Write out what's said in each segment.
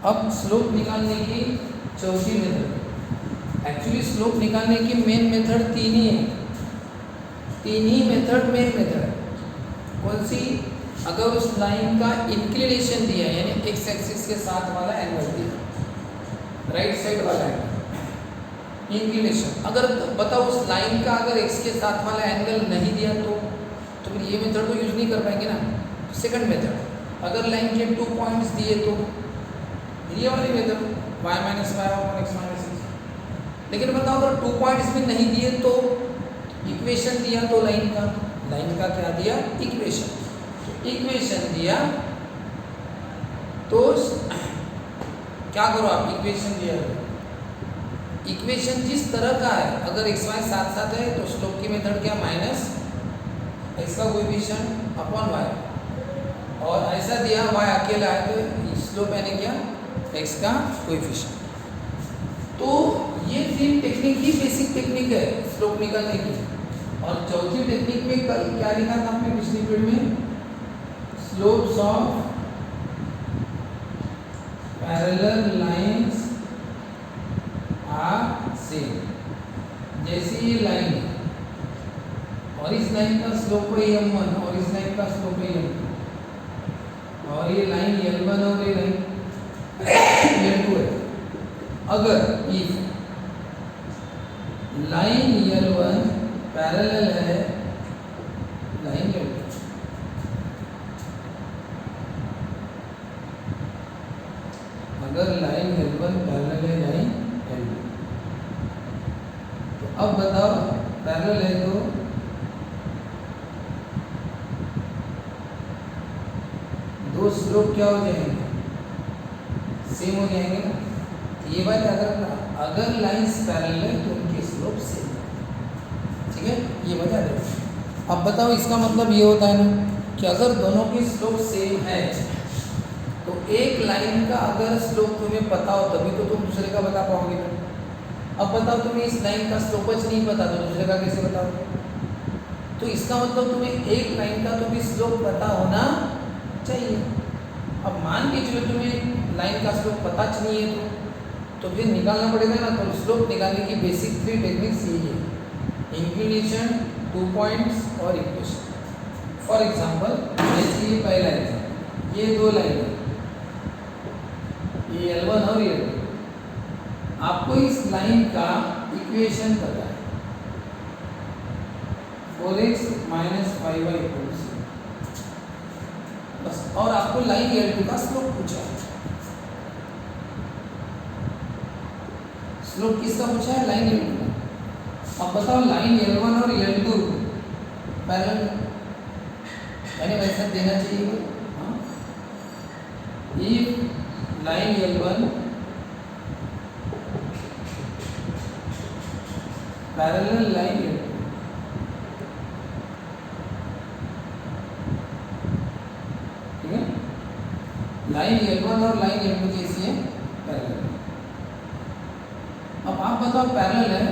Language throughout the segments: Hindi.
अब स्लोप निकालने की चौथी मेथड। एक्चुअली स्लोप निकालने की मेन मेथड तीन ही है, तीन ही मेथड मेन मेथड है। कौन सी? अगर उस लाइन का इंक्लिनेशन दिया है, यानी एक्स एक्सिस के साथ वाला एंगल दिया, राइट साइड वाला एंगल इंक्लिनेशन, अगर बताओ उस लाइन का अगर एक्स के साथ वाला एंगल नहीं दिया तो फिर ये मेथड तो यूज नहीं कर पाएंगे ना। सेकंड मेथड, अगर लाइन के 2 पॉइंट्स दिए तो ये वाली मेथड y माइनस वाई और एक्स माइनस एक्स। लेकिन बताओ अगर 2 पॉइंट्स भी नहीं दिए तो इक्वेशन दिया तो लाइन का क्या दिया? इक्वेशन। तो इक्वेशन दिया तो क्या करो आप? इक्वेशन दिया, इक्वेशन जिस तरह का है, अगर एक्स वाई साथ साथ है तो स्लोप की मेथड क्या? माइनस एक्स का कोएफिशिएंट अपॉन वाई, और ऐसा दिया वाई अकेला है तो स्लोप यानी क्या? एक्स का कोएफिशिएंट। तो ये तीन टेक्निक ही बेसिक टेक्निक है स्लोप निकालने की। और चौथी टेक्निक में कल क्या लिखा था आपने पिछली पीरियड में? Slopes of parallel lines are same. जैसे ये लाइन है और इस लाइन का स्लोप है m1 और इस लाइन का स्लोप है m2, और ये लाइन l1 और ये लाइन l2 है। अगर इफ लाइन l1 पैरेलल है लाइन l2, अगर लाइन l1 पैरेलल है लाइन l2, तो अब बताओ पैरेलल है तो दो स्लोप क्या हो जाएंगे? सेम हो जाएंगे ना। ये बात याद रखना, अगर लाइंस पैरेलल है तो उनके स्लोप सेम, ठीक है? ये बात याद रखना। अब बताओ इसका मतलब ये होता है ना कि अगर दोनों की स्लोप सेम है तो एक लाइन का अगर स्लोप तुम्हें पता हो तभी तो तुम दूसरे का बता पाओगे ना। अब बताओ तुम्हें इस लाइन का स्लोप नहीं पता तो दूसरे का कैसे बताओगे? तो इसका मतलब तुम्हें एक लाइन का तो भी स्लोप पता होना चाहिए। अब मान के चलो तुम्हें लाइन का स्लोप पता नहीं है तो फिर निकालना पड़ेगा ना। तो स्लोप निकालने की बेसिक 3 टेक्निक्स यही है: इंक्लिनेशन, 2 पॉइंट्स और इक्वेशन। फॉर एग्जांपल जैसे ये पहला एग्जांपल, ये दो लाइन है, ये L1 और ये L2। आपको इस लाइन का इक्वेशन पता है 4x माइनस 5y इक्वल्स, बस। और आपको लाइन L2 का स्लोप पूछा है। स्लोप किसका पूछा है? लाइन L2 का। अब बताओ लाइन L1 और L2 पैरेलल, यानी वैसा देना चाहिए। हाँ, if line L1 parallel line L2, ठीक है? लाइन L1 और लाइन L2 कैसी है? पैरेलल। अब आप बताओ पैरेलल है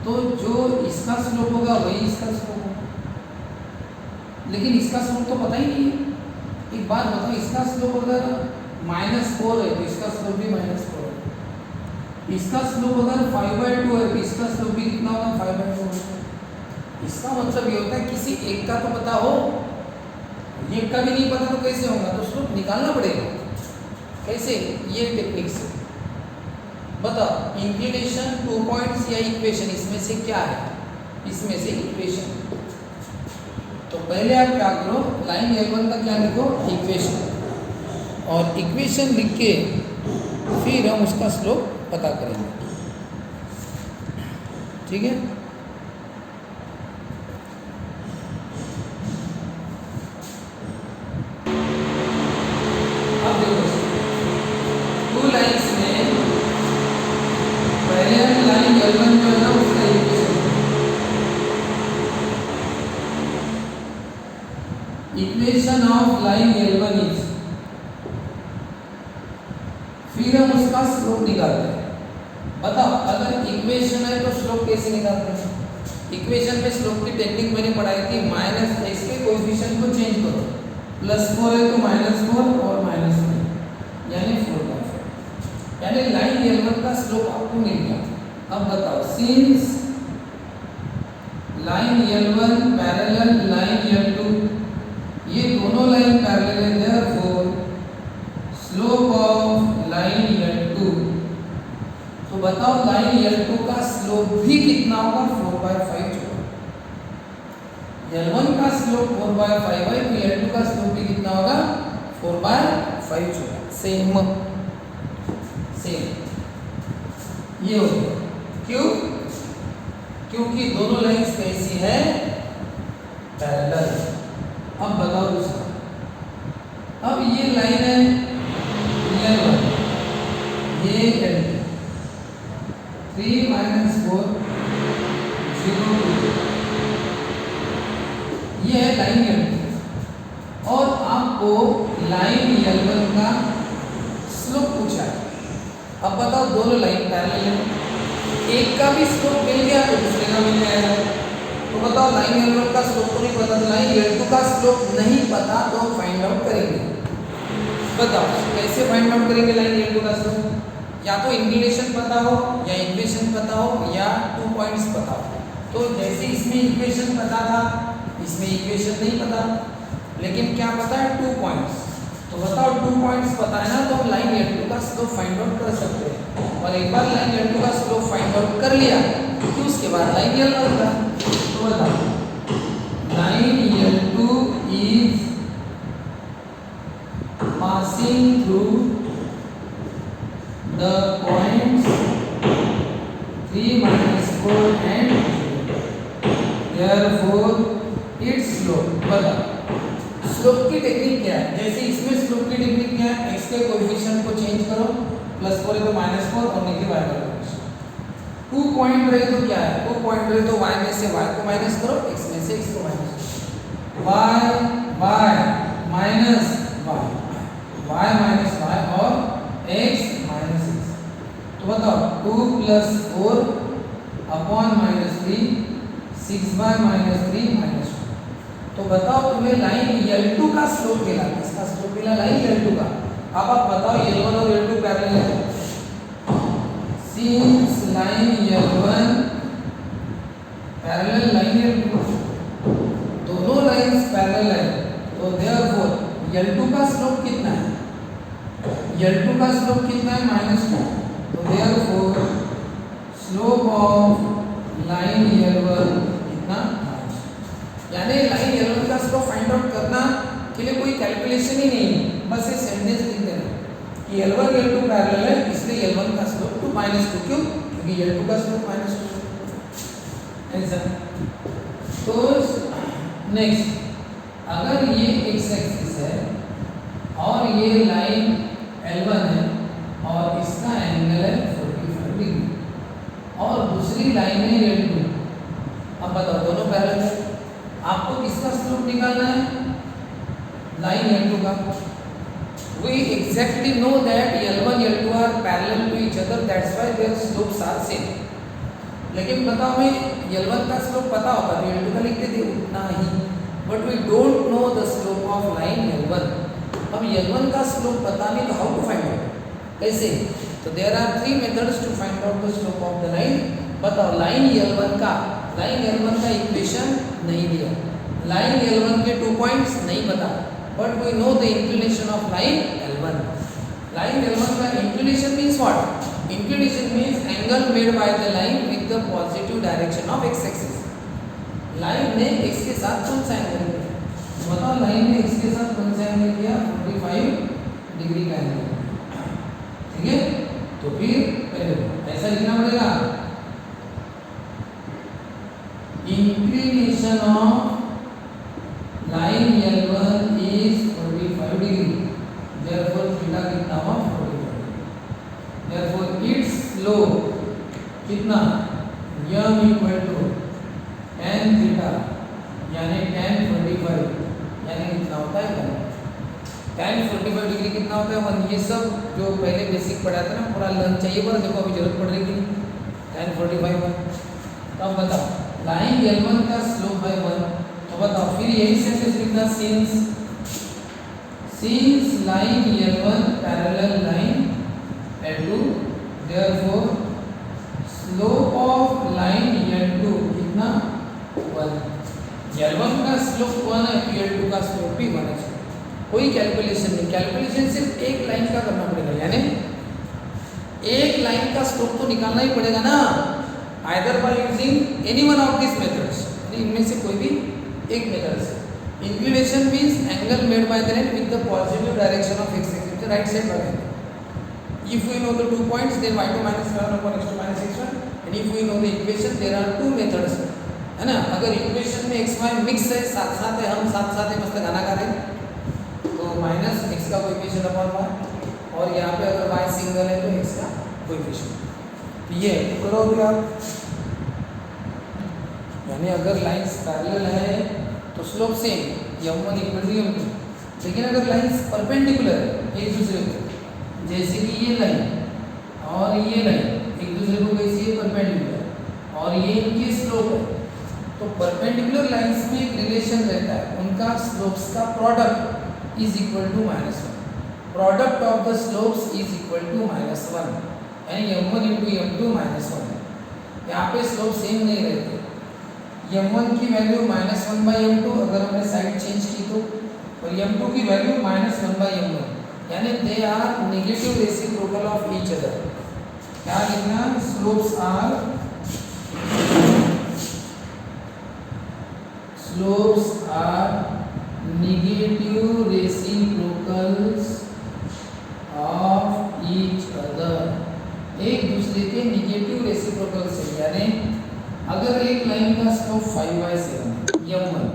तो जो इसका स्लोप होगा वही इसका स्लोप होगा, लेकिन इसका स्लोप तो पता ही नहीं है। एक बात बताओ, इसका स्लोप अगर -4 है तो इसका स्लोप भी -4 है। इसका स्लोप अगर 5/2 है तो इसका स्लोप भी कितना होगा? 5/2 होगा। इसका मतलब ये होता है किसी एक का तो पता हो, एक का भी नहीं पता तो कैसे होगा? तो स्लोप निकालना पड़ेगा। कैसे? ये टेक्निक से। बताओ इंक्लिनेशन, 2 पॉइंट्स या इक्वेशन, इसमें से क्या है? इसमें से इक्वेशन। तो पहले आप क्या करो, लाइन L1 का क्या लिखो? इक्वेशन। और इक्वेशन लिख के फिर हम उसका स्लोप पता करेंगे, ठीक है? अब देखो, 2 लाइन्स में पहले हम लाइन L1 जो है ना उसका equation of line L1 is, फिर हम उसका स्लोप निकालते हैं। बताओ अगर इक्वेशन है तो स्लोप कैसे निकालते हैं? इक्वेशन में स्लोप की टेक्निक मैंने पढ़ाई थी, माइनस एक्स के कोएफिशिएंट को चेंज करो, +4 है तो -4 और -5 यानी 4/4। यानी लाइन L1 का स्लोप आपको मिल गया। अब बताओ since line L1 parallel line L2, ये दोनों लाइन पैरेलल है, therefore slope of line L2, तो बताओ लाइन L2 का स्लोप भी कितना होगा? 4/5 होगा। L1 का स्लोप 4/5 है तो L2 का स्लोप भी कितना होगा? 4/5 होगा। सेम ये हो गया। क्यों? क्योंकि दोनों लाइंस कैसी है? पैरेलल। अब बताओ दूसरा, अब ये लाइन है L1, ये L2, 3 - 4 0 2, ये है लाइन L2 और आपको लाइन L1 का स्लोप पूछा है। अब बताओ दोनों लाइन पैरेलल है, एक का भी स्लोप मिल गया तो दूसरे का मिल जाएगा। तो बताओ लाइन L1 का स्लोप तो नहीं पता, तो लाइन L2 का स्लोप नहीं पता तो हम फाइंड आउट करेंगे। बताओ कैसे फाइंड आउट करेंगे लाइन L2 का स्लोप? या तो इंक्लिनेशन पता हो, या इक्वेशन पता हो, या 2 पॉइंट्स पता हो। तो जैसे इसमें इक्वेशन पता था, इसमें इक्वेशन नहीं पता, लेकिन क्या पता है? 2 पॉइंट्स। तो बताओ 2 पॉइंट्स पता है ना, तो हम लाइन L2 का स्लोप फाइंड आउट कर सकते हैं। और एक बार लाइन L2 का स्लोप फाइंड आउट कर लिया तो उसके बाद लाइन L1 का। तो बताओ line L2 is passing through the points 3 - 4 and therefore it's slope. बताओ स्लोप की टेक्निक क्या है? जैसे इसमें स्लोप की टेक्निक क्या है? x के कोएफिशिएंट को चेंज करो, +4 है तो -4 और नेगेटिव y का 2 पॉइंट रहे तो क्या है? 2 पॉइंट रहे तो y में से y को माइनस करो, x में से x को माइनस करो, y minus y minus y और x माइनस x। तो बताओ 2 + 4 अपॉन -3 6/-3 -1। तो बताओ तुम्हें लाइन L2 का स्लोप मिला, किसका स्लोप मिला? लाइन L2 का। अब आप बताओ L1 और L2 पैरेलल है, since line L1 parallel line L2, दोनों लाइंस पैरेलल है, तो देयरफॉर L2 का स्लोप कितना है? L2 का स्लोप कितना है? -2। तो therefore slope of line L1 कितना? यानी लाइन L1 का स्लोप फाइंड आउट करना के लिए कोई कैलकुलेशन ही नहीं है, बस ये सेंटेंस लिख देना कि L1 L2 पैरेलल है, इसलिए L1 का स्लोप 2 -2। क्यों? क्योंकि L2 का स्लोप -2 है। ऐसा। तो नेक्स्ट, अगर ये x एक्सिस है और ये लाइन L1 है और इसका एंगल है 45 डिग्री और दूसरी लाइन है L2, अब बताओ दोनों पैरेलल है, आपको किसका स्लोप निकालना है? लाइन L2 का। We exactly know that L1 L2 are parallel to each other, that's why their slopes are same। लेकिन बताओ हमें L1 का स्लोप पता होता तो L2 का लिखते थे उतना ही, but we don't know the slope of line L1। अब L1 का स्लोप पता नहीं तो how to find out? कैसे? तो there are 3 methods to find out the slope of the line। बताओ लाइन L1 का इक्वेशन नहीं दिया, लाइन L1 के 2 पॉइंट्स नहीं पता, but we know the inclination of line L1। Line L1 का inclination means what? Inclination means angle made by the line with the positive direction of x axis. Line ने x के साथ कौन सा एंगल किया? बताओ लाइन ने x के साथ कौन सा एंगल किया? 45 डिग्री का एंगल। ठीक है, तो फिर पहले ऐसा लिखना पड़ेगा, inclination of line L1 is 45 degree, therefore theta कितना हुआ? 45। therefore its slope कितना? m equal to tan theta यानी tan 45 यानी कितना होता है? tan 45 डिग्री कितना होता है? 1। ये सब जो पहले बेसिक पढ़ा था ना, पूरा लर्न चाहिए, पर देखो अभी जरूरत पड़ रही है tan 45 1। तो अब बताओ लाइन L1 का स्लोप है 1, तो बताओ फिर यही सेंटेंस लिखना, since line L1 parallel line L2, therefore slope of line L2 कितना 1। L1 का स्लोप 1 है, L2 का स्लोप भी 1 है। कोई कैलकुलेशन नहीं, कैलकुलेशन सिर्फ एक लाइन का करना पड़ेगा, यानी एक लाइन का स्लोप तो निकालना ही पड़ेगा ना, either by using any one of this methods, इनमें से कोई भी एक मेथड से। Inclination means angle made by the line with the positive direction of x axis, right side लगाएंगे। If we know the 2 points, then y2 minus 7 upon x2 minus x1, and if we know the equation, there are two methods, है ना। अगर इक्वेशन में x y मिक्स है, साथ साथ है, हम साथ साथ है, मस्त गाना गा रहे हैं, तो माइनस x का कोएफिशिएंट अपॉन y, और यहाँ पे अगर y सिंगल है तो x का कोएफिशिएंट। ये करो भी आप, यानी अगर लाइंस पैरेलल है तो slope same m1 equal to m2, लेकिन अगर लाइंस परपेंडिकुलर है एक दूसरे को, जैसे कि ये लाइन और ये लाइन एक दूसरे को कैसी है, परपेंडिकुलर, और ये इनकी स्लोप है, तो परपेंडिकुलर लाइंस में एक रिलेशन रहता है, उनका स्लोप्स का product is equal to -1, product of the slopes is equal to -1, यानी m1 इंटू m2 -1। यहाँ पे स्लोप सेम नहीं रहते, m1 की वैल्यू -1/m2 अगर हमने साइड चेंज की तो, और m2 की वैल्यू -1/m1, यानी they are negative reciprocal of each other. क्या लिखना, slopes are negative reciprocals of each other, एक दूसरे के नेगेटिव रेसिप्रोकल से, यानी अगर एक लाइन का स्लोप 5/7 m1